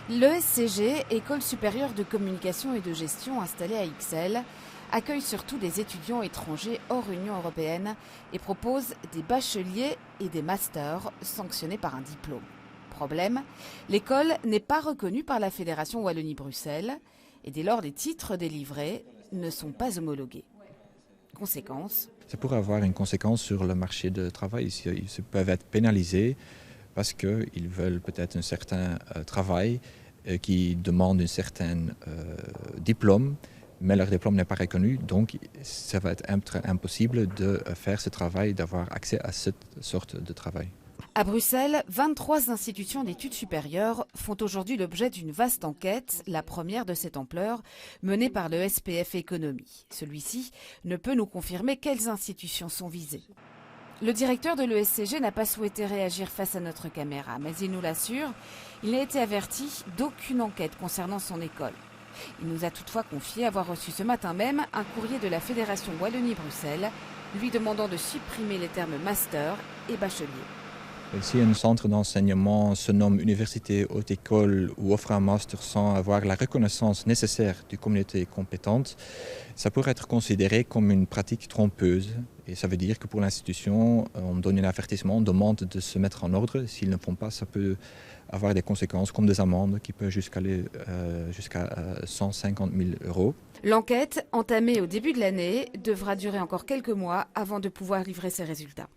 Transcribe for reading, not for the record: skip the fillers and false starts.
L'ESCG, École supérieure de communication et de gestion installée à Ixelles, accueille surtout des étudiants étrangers hors Union européenne et propose des bacheliers et des masters sanctionnés par un diplôme. Problème, l'école n'est pas reconnue par la Fédération Wallonie-Bruxelles et dès lors les titres délivrés ne sont pas homologués. Conséquence, Ça pourrait avoir une conséquence sur le marché du travail. Ils peuvent être pénalisés parce qu'ils veulent peut-être un certain travail qui demande un certain diplôme, mais leur diplôme n'est pas reconnu, donc ça va être impossible de faire ce travail, d'avoir accès à cette sorte de travail. à Bruxelles, 23 institutions d'études supérieures font aujourd'hui l'objet d'une vaste enquête, la première de cette ampleur, menée par le SPF Économie. Celui-ci ne peut nous confirmer quelles institutions sont visées. Le directeur de l'ESCG n'a pas souhaité réagir face à notre caméra, mais il nous l'assure, il n'a été averti d'aucune enquête concernant son école. Il nous a toutefois confié avoir reçu ce matin même un courrier de la Fédération Wallonie-Bruxelles lui demandant de supprimer les termes master et bachelier. Si un centre d'enseignement se nomme université, haute école ou offre un master sans avoir la reconnaissance nécessaire d'une communauté compétente, ça pourrait être considéré comme une pratique trompeuse. Et ça veut dire que pour l'institution, on donne un avertissement, on demande de se mettre en ordre. S'ils ne le font pas, ça peut avoir des conséquences comme des amendes qui peuvent aller jusqu'à 150 000 €. L'enquête, entamée au début de l'année, devra durer encore quelques mois avant de pouvoir livrer ses résultats.